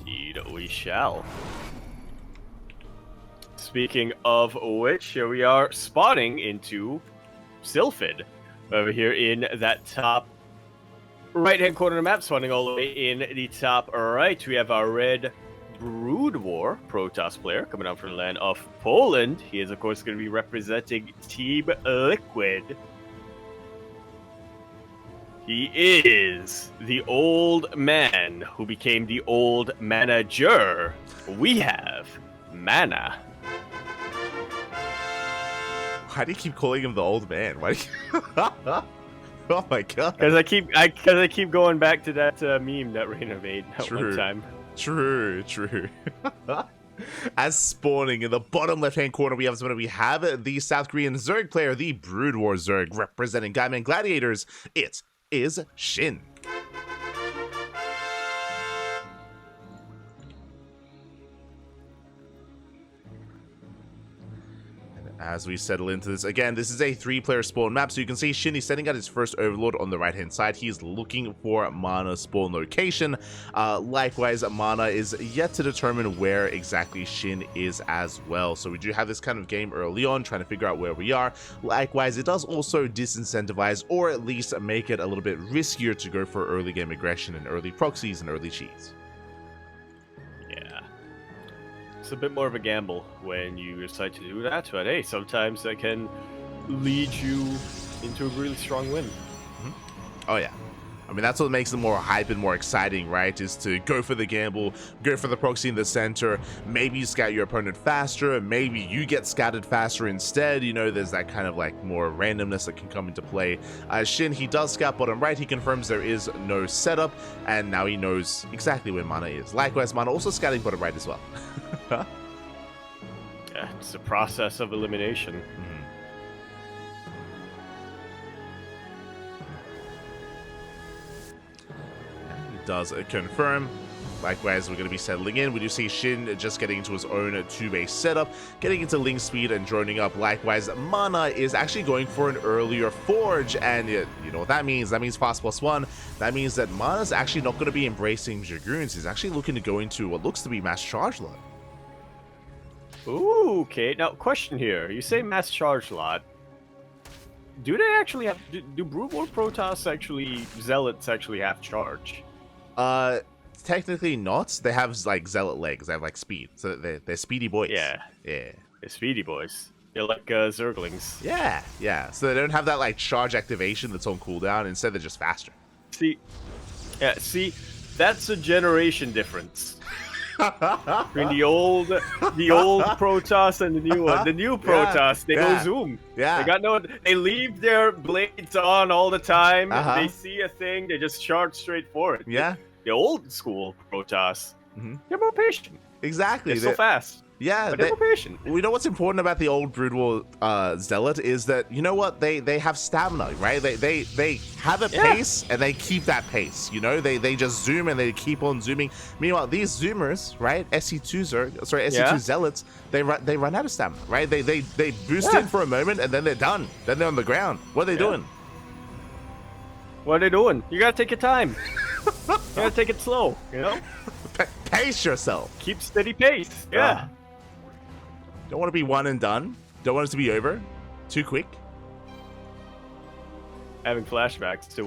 Indeed, we shall. Speaking of which, here we are spawning into Sylphid over here in that top right-hand corner of the map, spawning all the way in the top right. We have our red Brood War Protoss player coming out from the land of Poland. He is, of course, going to be representing Team Liquid. He is the old man who became the old manager. We have MaNa. Why do you keep calling him the old man? Why? Oh my god! Because I keep going back to that meme that Reina made at one time. True. As spawning in the bottom left-hand corner, we have the South Korean Zerg player, the Brood War Zerg, representing Gaiman Gladiators. It is SHIN. As we settle into this, again, this is a 3-player spawn map, so you can see SHIN is setting out his first Overlord on the right-hand side. He's looking for MaNa's spawn location. Likewise, MaNa is yet to determine where exactly SHIN is as well. So we do have this kind of game early on, trying to figure out where we are. Likewise, it does also disincentivize, or at least make it a little bit riskier to go for early game aggression and early proxies and early cheats. It's a bit more of a gamble when you decide to do that, but hey, sometimes that can lead you into a really strong win. Oh yeah. I mean, that's what makes it more hype and more exciting, right? Is to go for the gamble, go for the proxy in the center, maybe you scout your opponent faster, maybe you get scouted faster instead. You know, there's that kind of like more randomness that can come into play. SHIN, he does scout bottom right, he confirms there is no setup, and now he knows exactly where MaNa is. Likewise, MaNa also scouting bottom right as well. Yeah, it's a process of elimination. Does confirm. Likewise, we're going to be settling in. We do see SHIN just getting into his own 2-base setup, getting into link speed and droning up. Likewise, MaNa is actually going for an earlier forge, and you know what that means. That means fast +1. That means that MaNa's actually not going to be embracing Dragoons. He's actually looking to go into what looks to be mass charge lot. Ooh, okay. Now, question here. You say mass charge lot. Do they actually have... Do Brood War Protoss actually... Zealots actually have charge? Technically not. They have like zealot legs. They have like speed, so they're speedy boys. Yeah. They're speedy boys. They're like Zerglings. Yeah. So they don't have that like charge activation that's on cooldown. Instead, they're just faster. See, that's a generation difference between the old Protoss and the new one. The new Protoss, they go zoom. Yeah. They leave their blades on all the time. They see a thing, they just charge straight for it. Yeah. The old school Protoss, they're more patient. Exactly. They're so fast. Yeah, but they're more patient. We know what's important about the old Brood War Zealot is that, you know what, they have stamina, right? They have a pace and they keep that pace. You know, they just zoom and they keep on zooming. Meanwhile, these zoomers, right? SE2 Zealots, they run out of stamina, right? They boost in for a moment and then they're done. Then they're on the ground. What are they doing? What are they doing? You gotta take your time. You gotta take it slow, you know? Pace yourself. Keep steady pace. Yeah. Don't want to be one and done. Don't want it to be over. Too quick. Having flashbacks to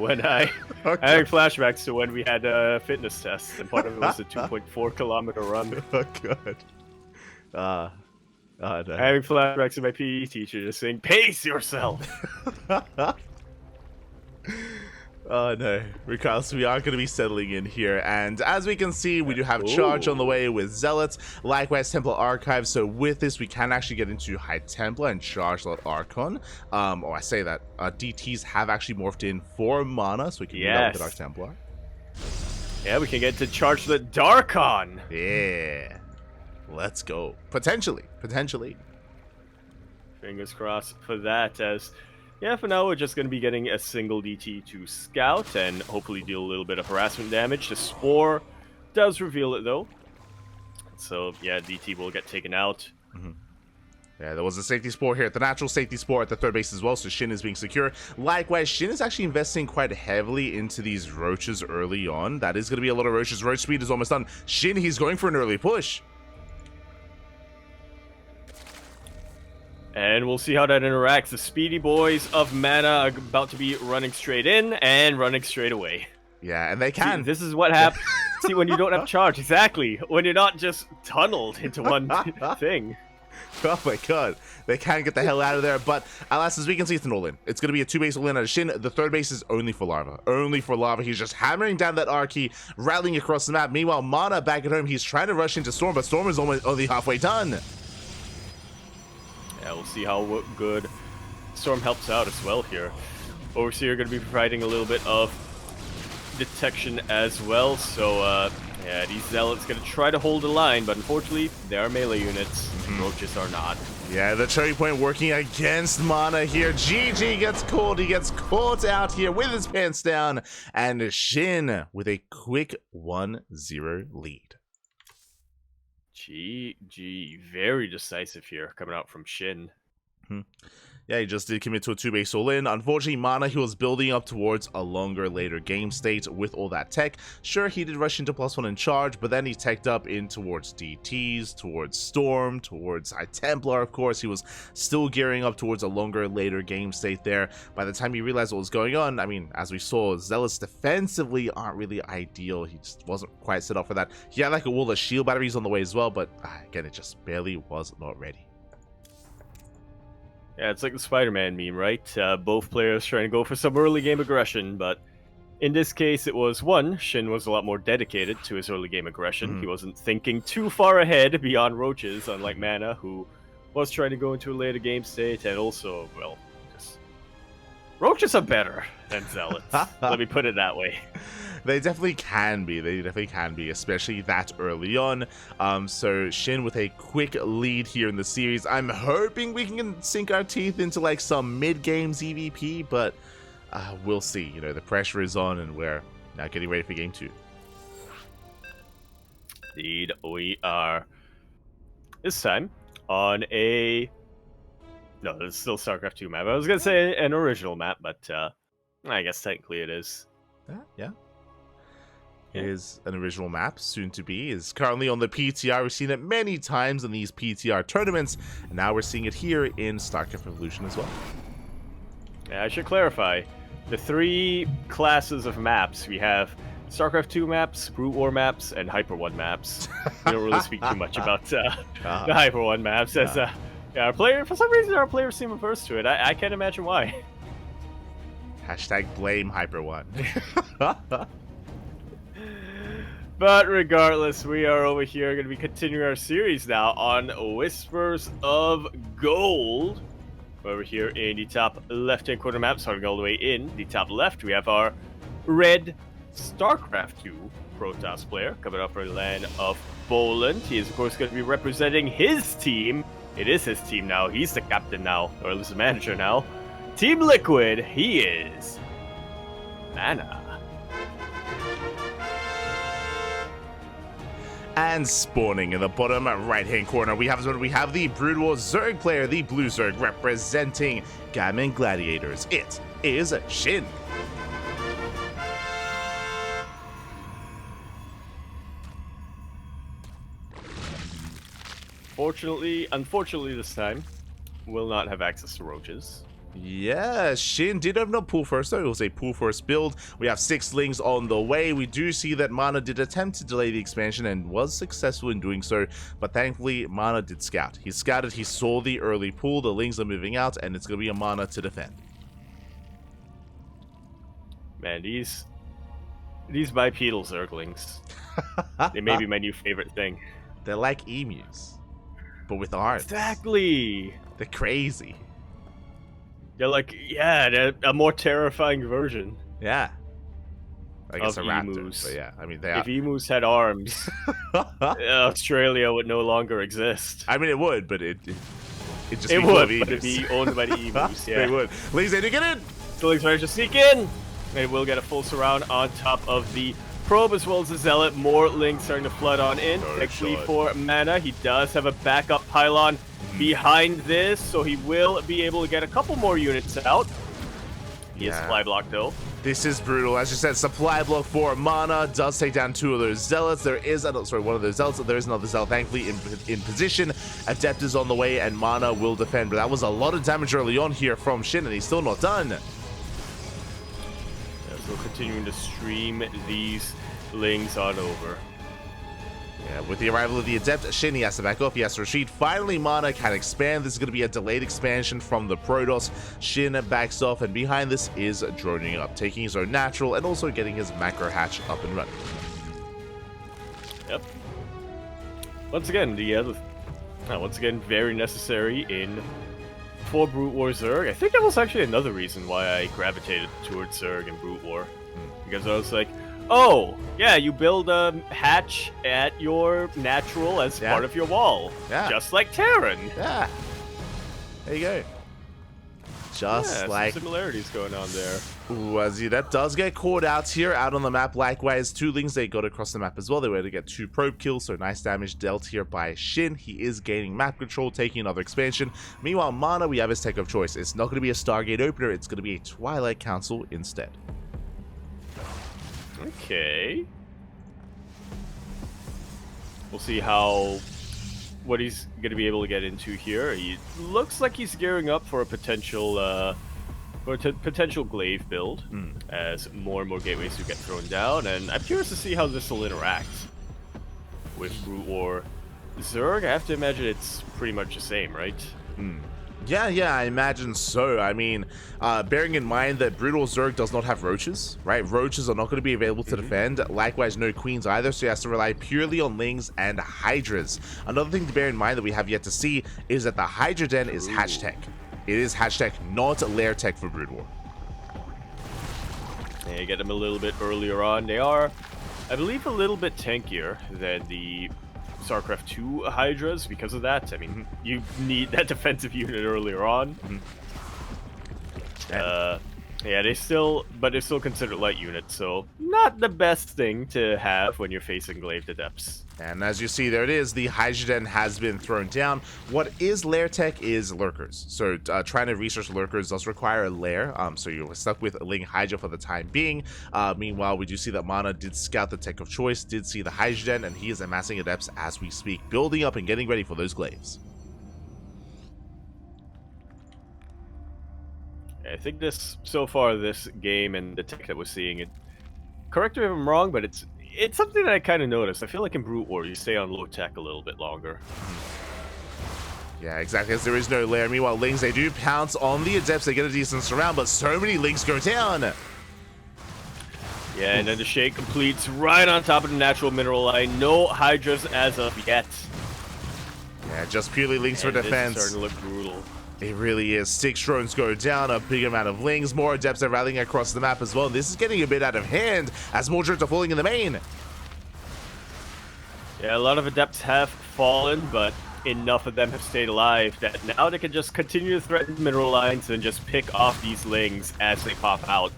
when we had a fitness test, and part of it was a 2.4-kilometer run. Oh god. No. Having flashbacks to my PE teacher just saying, "Pace yourself." Oh no, regardless, we are going to be settling in here, and as we can see, we do have charge on the way with Zealots, likewise Templar Archive, so with this we can actually get into High Templar and Charge Lot Archon. I say that, DTs have actually morphed in for MaNa, so we can do that with the Dark Templar. Yeah, we can get to Charge the Darkon! Yeah, let's go. Potentially. Fingers crossed for that, as... Yeah, for now we're just going to be getting a single DT to scout and hopefully deal a little bit of harassment damage. The Spore does reveal it though. So yeah, DT will get taken out. Yeah, there was a safety spore here at the natural, safety spore at the third base as well, so SHIN is being secure. Likewise, SHIN is actually investing quite heavily into these roaches early on. That is going to be a lot of roaches. Roach speed is almost done. SHIN, he's going for an early push. And we'll see how that interacts. The speedy boys of MaNa are about to be running straight in and running straight away. Yeah, and they can. See, this is what happens. See, when you don't have charge, exactly. When you're not just tunneled into one thing. Oh my god, they can get the hell out of there, but alas, as we can see, it's an all-in. It's going to be a 2-base all-in at a SHIN. The third base is only for Lava. Only for Lava. He's just hammering down that R key, rallying across the map. Meanwhile, MaNa back at home, he's trying to rush into Storm, but Storm is almost only halfway done. Yeah, we'll see how good Storm helps out as well here. Overseer going to be providing a little bit of detection as well, so yeah, these Zealots going to try to hold the line, but unfortunately, they are melee units. Roaches are not. Yeah, the cherry point working against MaNa here. GG gets caught. He gets caught out here with his pants down. And SHIN with a quick 1-0 lead. GG. Very decisive here coming out from SHIN. Yeah, he just did commit to a 2-base all-in. Unfortunately, MaNa, he was building up towards a longer, later game state with all that tech. Sure, he did rush into +1 in charge, but then he teched up in towards DTs, towards Storm, towards High Templar, of course. He was still gearing up towards a longer, later game state there. By the time he realized what was going on, I mean, as we saw, Zealots defensively aren't really ideal. He just wasn't quite set up for that. He had like a wall of shield batteries on the way as well, but again, it just barely was not ready. Yeah, it's like the Spider-Man meme, right? Both players trying to go for some early game aggression, but in this case, it was one, SHIN was a lot more dedicated to his early game aggression. He wasn't thinking too far ahead beyond roaches, unlike MaNa, who was trying to go into a later game state, and also, well, just... roaches are better than Zealots. Let me put it that way. They definitely can be. They definitely can be, especially that early on. So SHIN with a quick lead here in the series. I'm hoping we can sink our teeth into like some mid-game ZvP, but we'll see. You know, the pressure is on, and we're now getting ready for game 2. Indeed, we are. This time on a... No, it's still StarCraft 2 map. I was gonna say an original map, but I guess technically it is. Yeah. Is an original map, soon to be, is currently on the PTR. We've seen it many times in these PTR tournaments, and now we're seeing it here in StarCraft Revolution as well. Yeah, I should clarify. The 3 classes of maps, we have StarCraft 2 maps, Brute War maps, and Hyper 1 maps. We don't really speak too much about the Hyper 1 maps, as yeah, our player, for some reason our players seem averse to it. I can't imagine why. Hashtag blame Hyper 1. But regardless, we are over here going to be continuing our series now on Whispers of Gold. Over here in the top left-hand corner map, starting all the way in the top left, we have our red StarCraft 2 Protoss player coming up from the land of Poland. He is, of course, going to be representing his team. It is his team now. He's the captain now, or at least the manager now. Team Liquid, he is MaNa. And spawning in the bottom right-hand corner, we have the Brood War Zerg player, the Blue Zerg, representing Gammon Gladiators. It is SHIN. Unfortunately this time, will not have access to roaches. Yeah, SHIN did open up pool first, though. It was a pool first build. We have 6 lings on the way. We do see that MaNa did attempt to delay the expansion and was successful in doing so, but thankfully MaNa did scout. He scouted, he saw the early pool, the lings are moving out, and it's going to be a MaNa to defend. Man, these bipedal Zerglings, they may be my new favorite thing. They're like emus, but with arms. Exactly. They're crazy. They're like, yeah, they're a more terrifying version. Yeah. I guess a raptor, emus. but yeah, I mean, they are. If emus had arms, Australia would no longer exist. I mean, it would, but it just it be full would, of emus. but it'd be owned by the emus, yeah. They would. Lings, they do get in! So Lings managed to sneak in! It will get a full surround on top of the probe as well as the Zealot. More Lings starting to flood on in. Thankfully for MaNa, he does have a backup pylon behind this, so he will be able to get a couple more units out. He is supply block though. This is brutal. As you said, supply block for MaNa does take down 2 of those zealots. There is one of those zealots. There is another zealot, thankfully, in position. Adept is on the way, and MaNa will defend. But that was a lot of damage early on here from SHIN, and he's still not done. Yeah, so continuing to stream these lings on over. Yeah, with the arrival of the Adept, SHIN, he has to back off, he has to retreat. Finally, MaNa can expand. This is going to be a delayed expansion from the Protoss. SHIN backs off, and behind this is droning up, taking his own natural and also getting his macro hatch up and running. Yep. Once again, very necessary for Brute War Zerg. I think that was actually another reason why I gravitated towards Zerg and Brute War. Because I was like, oh, yeah, you build a hatch at your natural as part of your wall. Yeah. Just like Terran. Yeah. There you go. Just like... some similarities going on there. Ooh, that does get caught out here, out on the map. Likewise, 2 lings, they got across the map as well. They were able to get 2 probe kills, so nice damage dealt here by SHIN. He is gaining map control, taking another expansion. Meanwhile, MaNa, we have his tech of choice. It's not going to be a Stargate opener, it's going to be a Twilight Council instead. Okay. We'll see what he's going to be able to get into here. He looks like he's gearing up for a potential glaive build as more and more gateways do get thrown down, and I'm curious to see how this will interact with Brute War Zerg. I have to imagine it's pretty much the same, right? Yeah, I imagine so. I mean, bearing in mind that Brutal Zerg does not have roaches, right? Roaches are not going to be available to defend. Likewise, no queens either, so he has to rely purely on lings and hydras. Another thing to bear in mind that we have yet to see is that the Hydra Den is hatch tech. It is hatch tech, not lair tech for Brood War. They get them a little bit earlier on. They are, I believe, a little bit tankier than the StarCraft 2 Hydras because of that. I mean, you need that defensive unit earlier on. Yeah, they're still considered light units, so not the best thing to have when you're facing Glaive Adepts. And as you see, there it is, the Hydra Den has been thrown down. What is lair tech is lurkers. So trying to research lurkers does require a lair, so you're stuck with Ling Hydra for the time being. Meanwhile, we do see that MaNa did scout the tech of choice, did see the Hydra Den, and he is amassing adepts as we speak, building up and getting ready for those glaives. I think so far this game and the tech that we're seeing, correct me if I'm wrong, but it's something that I kind of noticed. I feel like in Brute War, you stay on low tech a little bit longer. Yeah, exactly, as there is no lair. Meanwhile, lings, they do pounce on the adepts. They get a decent surround, but so many lings go down. Yeah, and then the shake completes right on top of the natural mineral line. No Hydras as of yet. Yeah, just purely lings for defense. This is starting to look brutal. It really is. 6 drones go down, a big amount of lings, more adepts are rallying across the map as well. This is getting a bit out of hand as more drones are falling in the main. Yeah, a lot of adepts have fallen, but enough of them have stayed alive that now they can just continue to threaten mineral lines and just pick off these lings as they pop out.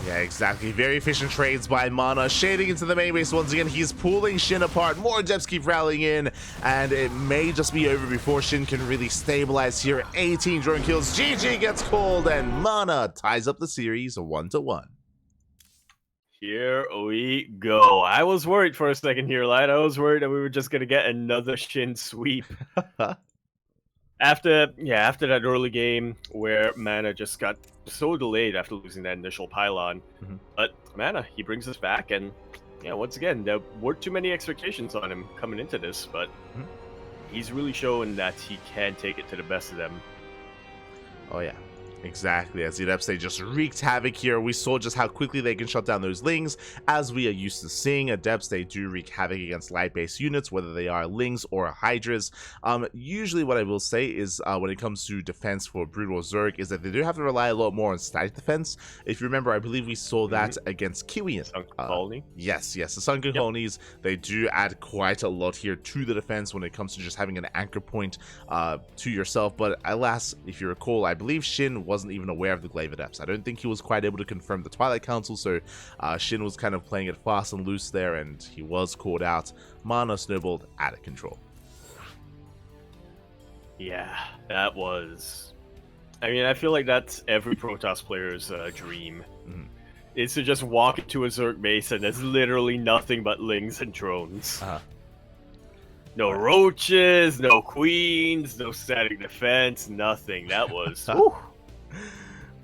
Yeah, exactly. Very efficient trades by MaNa. Shading into the main base once again. He's pulling SHIN apart. More adepts keep rallying in, and it may just be over before SHIN can really stabilize here. 18 drone kills. GG gets called, and MaNa ties up the series 1-1. Here we go. I was worried for a second here, Light. I was worried that we were just going to get another SHIN sweep. After that early game where MaNa just got so delayed after losing that initial pylon. But MaNa, he brings us back, and yeah, once again, there weren't too many expectations on him coming into this, but he's really showing that he can take it to the best of them. Oh yeah. Exactly, as the adepts, they just wreaked havoc here. We saw just how quickly they can shut down those lings. As we are used to seeing, adepts, they do wreak havoc against light-based units, whether they are lings or hydras. Usually what I will say is when it comes to defense for Brutal Zerg is that they do have to rely a lot more on static defense. If you remember, I believe we saw that against Kiwian. Sunken Colony? Yes, the Sunken Colonies, they do add quite a lot here to the defense when it comes to just having an anchor point to yourself. But alas, if you recall, I believe SHIN wasn't even aware of the Glaive Adepts. I don't think he was quite able to confirm the Twilight Council, so SHIN was kind of playing it fast and loose there, and he was caught out. MaNa snowballed out of control. Yeah, that was... I mean, I feel like that's every Protoss player's dream. Mhm. Is to just walk into a Zerg base and there's literally nothing but lings and drones. No roaches, no queens, no static defense, nothing. That was... whew.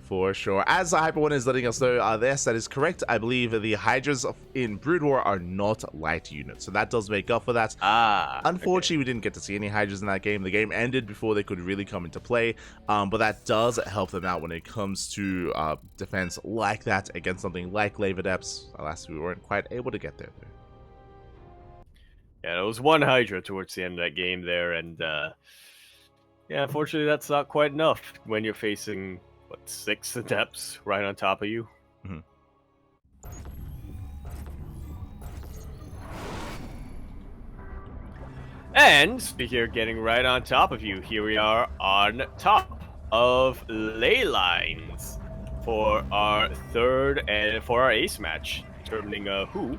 For sure. As the Hyper One is letting us know, yes, that is correct. I believe the Hydras in Brood War are not light units, so that does make up for that. Unfortunately, we didn't get to see any Hydras in that game. The game ended before they could really come into play, but that does help them out when it comes to defense like that against something like Lava Depths. Alas, we weren't quite able to get there, though. Yeah, there was one Hydra towards the end of that game there, and yeah, unfortunately, that's not quite enough when you're facing, what, 6 Adepts right on top of you. Mhm. And speaking of getting right on top of you, here we are on top of ley lines for our third and for our ace match, determining who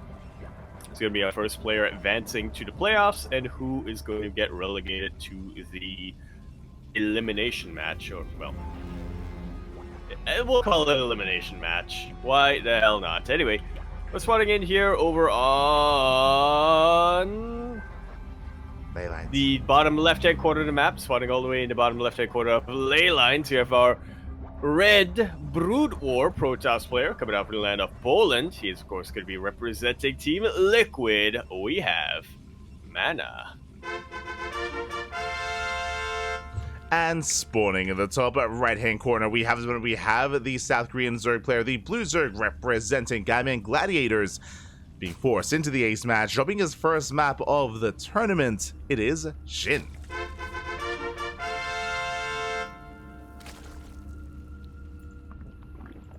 is going to be our first player advancing to the playoffs and who is going to get relegated to the elimination match, or, well, we'll call it an elimination match. Why the hell not? Anyway, we're spawning in here over on the bottom left-hand corner of the map, spawning all the way in the bottom left-hand corner of ley lines. You have our red Brood War Protoss player coming out from the land of Poland. He is, of course, going to be representing Team Liquid. We have MaNa. And spawning in the top right-hand corner, we have the South Korean Zerg player, the Blue Zerg representing Gaiman Gladiators, being forced into the ace match, dropping his first map of the tournament. It is SHIN.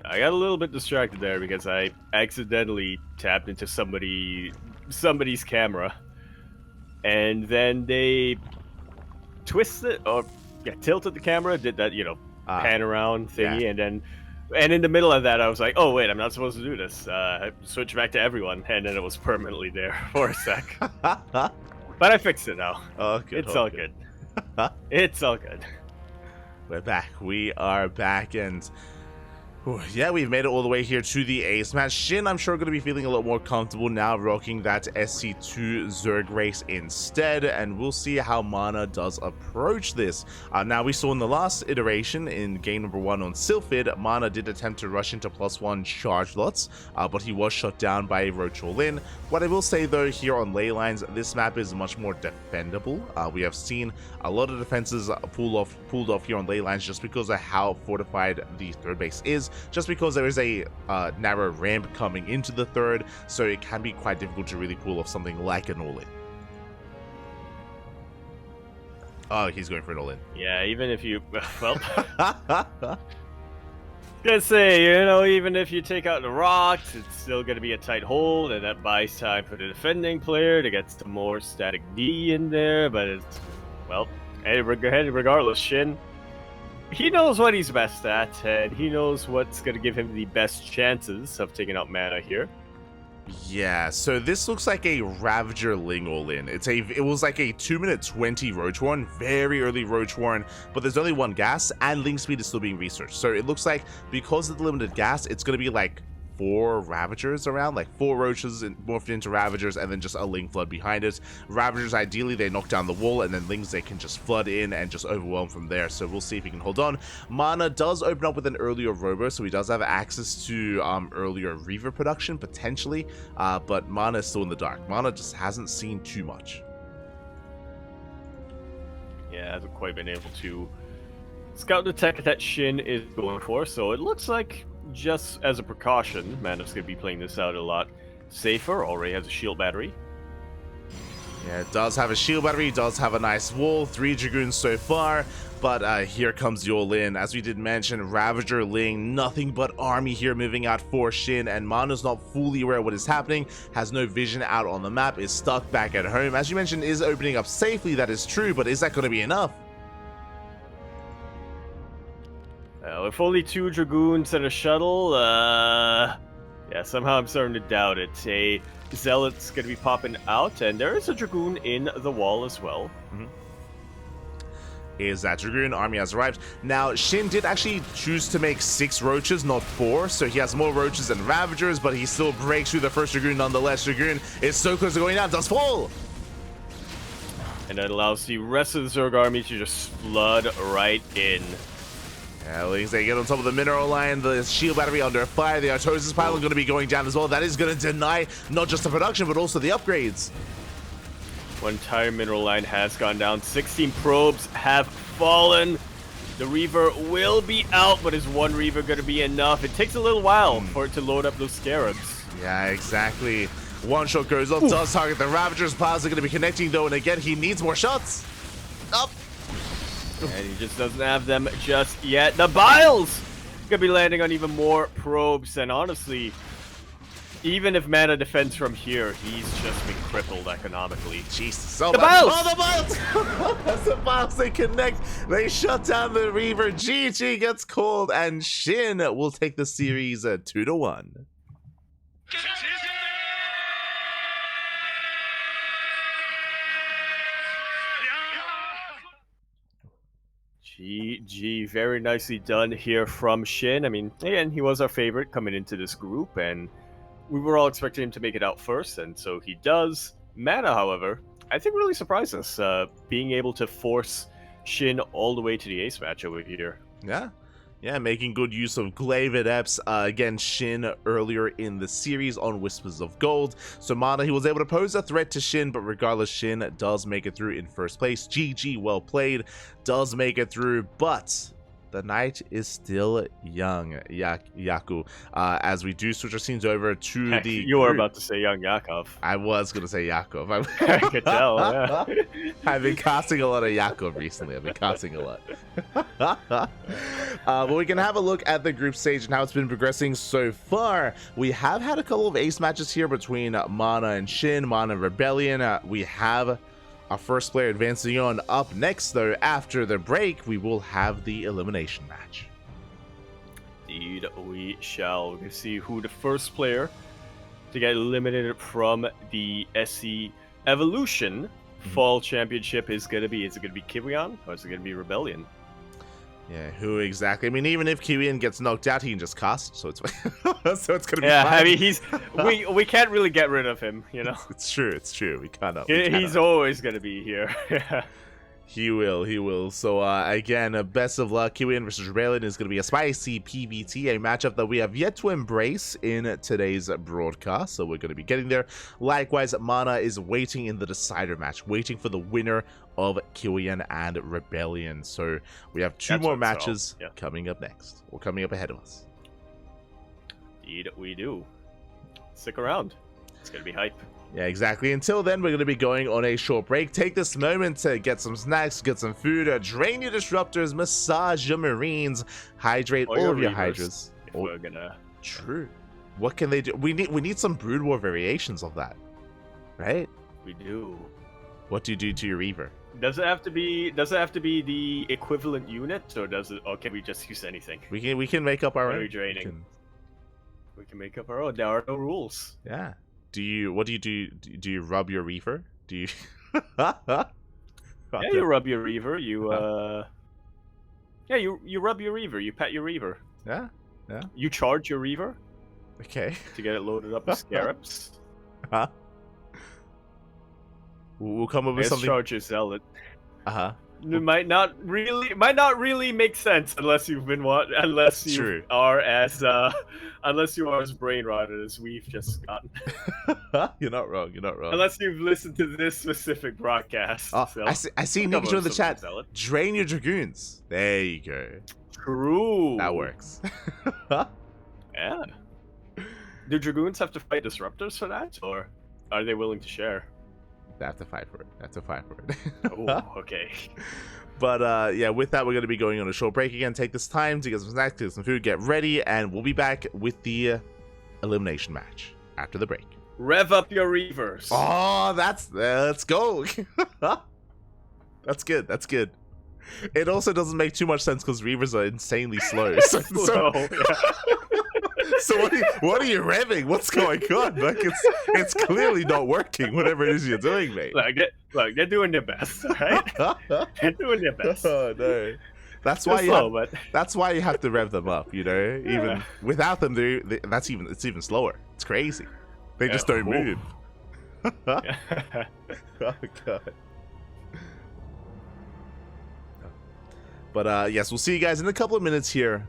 I got a little bit distracted there because I accidentally tapped into somebody's camera, and then they twisted or tilted the camera, did that, you know, pan around thingy, yeah. and in the middle of that, I was like, oh wait, I'm not supposed to do this. I switched back to everyone, and then it was permanently there for a sec. But I fixed it now. Oh, good. It's all good. It's all good. We're back. We are back, and yeah, we've made it all the way here to the ace match. SHIN, I'm sure, going to be feeling a lot more comfortable now, rocking that SC2 Zerg race instead, and we'll see how MaNa does approach this. Now, we saw in the last iteration, in game number 1 on Sylphid, MaNa did attempt to rush into +1 charge lots, but he was shut down by a Roach All-In. What I will say, though, here on ley lines, this map is much more defendable. We have seen a lot of defenses pulled off here on ley lines just because of how fortified the third base is. Just because there is a narrow ramp coming into the third, so it can be quite difficult to really pull off something like an all-in. Oh, he's going for an all-in. Yeah, even if you, well, gonna say, you know, even if you take out the rocks, it's still gonna be a tight hold, and that buys time for the defending player to get some more static D in there. But it's, well, hey, regardless, SHIN, he knows what he's best at, and he knows what's going to give him the best chances of taking out MaNa here. Yeah, so this looks like a Ravager Ling all-in. It was like a 2-minute 20 Roach Warren, very early Roach Warren, but there's only 1 gas, and Ling speed is still being researched. So it looks like, because of the limited gas, it's going to be like 4 Ravagers around, like 4 Roaches morphed into Ravagers, and then just a Ling flood behind it. Ravagers, ideally, they knock down the wall, and then Lings, they can just flood in and just overwhelm from there. So we'll see if he can hold on. MaNa does open up with an earlier Robo, so he does have access to earlier Reaver production, potentially, but MaNa is still in the dark. MaNa just hasn't seen too much. Yeah, hasn't quite been able to scout the tech that SHIN is going for, so it looks like, just as a precaution, MaNa's going to be playing this out a lot safer. Already has a shield battery. Yeah, it does have a shield battery, it does have a nice wall, 3 Dragoons so far, but here comes the all-in. As we did mention, Ravager Ling, nothing but army here moving out for SHIN, and MaNa's not fully aware of what is happening, has no vision out on the map, is stuck back at home. As you mentioned, is opening up safely, that is true, but is that going to be enough? With only 2 Dragoons and a shuttle, yeah, somehow I'm starting to doubt it. A Zealot's going to be popping out, and there is a Dragoon in the wall as well. is that Dragoon army has arrived. Now, Shin did actually choose to make 6 roaches, not 4, so he has more roaches than Ravagers, but he still breaks through the first Dragoon nonetheless. Dragoon is so close to going down, does fall! And that allows the rest of the Zerg army to just flood right in. Yeah, they get on top of the mineral line, the shield battery under fire, the Artosis pylon going to be going down as well. That is going to deny not just the production, but also the upgrades. One entire mineral line has gone down. 16 probes have fallen. The Reaver will be out, but is one Reaver going to be enough? It takes a little while for it to load up those Scarabs. Yeah, exactly. One shot goes off, does target the Ravagers. Piles are going to be connecting though, and again, he needs more shots. Up. And he just doesn't have them just yet. The Biles gonna be landing on even more probes, and honestly, even if MaNa defends from here, he's just been crippled economically. Jesus. Oh, the Biles! Oh, the Biles! That's the Biles, they connect. They shut down the Reaver. GG gets called, and Shin will take the series 2-1. GG, very nicely done here from Shin. I mean, again, he was our favorite coming into this group, and we were all expecting him to make it out first, and so he does. MaNa, however, I think really surprised us, being able to force Shin all the way to the ace match over here. Yeah, making good use of Glaive Adepts against Shin earlier in the series on Whispers of Gold. So MaNa, he was able to pose a threat to Shin, but regardless, Shin does make it through in first place. GG, well played, does make it through, but the night is still young, Yaku. As we do switch our scenes over to Heck, the you were about to say young Yakov. I was going to say Yakov. I could tell, yeah. I've been casting a lot of Yakov recently. I've been casting a lot. But we can have a look at the group stage and how it's been progressing so far. We have had a couple of ace matches here between MaNa and Shin, MaNa and Rebellion. We have our first player advancing on. Up next, though, after the break, we will have the elimination match. Indeed, we shall. We're going to see who the first player to get eliminated from the SE Evolution Fall Championship is going to be. Is it going to be Kiwian or is it going to be Rebellion? Yeah, who exactly? I mean, even if Kiwian gets knocked out, he can just cast, so it's so it's gonna be fine. I mean, we can't really get rid of him, you know. It's true. We cannot. He's always gonna be here. He will. So again, best of luck. Kiwian versus Rebellion is going to be a spicy PvT, a matchup that we have yet to embrace in today's broadcast. So we're going to be getting there. Likewise, MaNa is waiting in the decider match, waiting for the winner of Kiwian and Rebellion. So we have two more matches coming up next, or coming up ahead of us. Indeed, we do. Stick around. It's going to be hype. Yeah, exactly. Until then, we're going to be going on a short break. Take this moment to get some snacks, get some food, drain your disruptors, massage your marines, hydrate all of your hydras. We're gonna. True. What can they do? We need some Brood War variations of that, right? We do. What do you do to your Reaver? Does it have to be the equivalent unit, or does it? Or can we just use anything? We can make up our own. Draining. We can make up our own. There are no rules. Yeah. What do you do? Do you rub your Reaver? Do you? Yeah, you rub your Reaver. You you rub your Reaver. You pet your Reaver. Yeah. You charge your Reaver. Okay. To get it loaded up with Scarabs. Huh? We'll come up with something. Charge your Zealot. It might not really make sense unless you've been unless you are as brain rotted as we've just gotten. You're not wrong. Unless you've listened to this specific broadcast. So. I see Ninja in the chat. Drain your Dragoons. There you go. True. That works. Yeah. Do Dragoons have to fight disruptors for that, or are they willing to share? They have to fight for it. Oh, okay. But yeah, with that, we're going to be going on a short break again. Take this time to get some snacks, get some food, get ready, and we'll be back with the elimination match after the break. Rev up your Reavers. Oh, let's go. That's good. It also doesn't make too much sense because Reavers are insanely slow. Yeah. So what are you revving? What's going on? Like it's clearly not working. Whatever it is you're doing, mate. Look, they're doing their best, right? They're doing their best. Oh no. That's why but that's why you have to rev them up, you know. Yeah. Even without them, it's even slower. It's crazy. They just don't move. Oh god. But yes, we'll see you guys in a couple of minutes here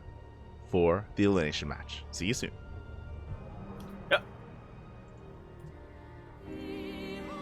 for the elimination match. See you soon.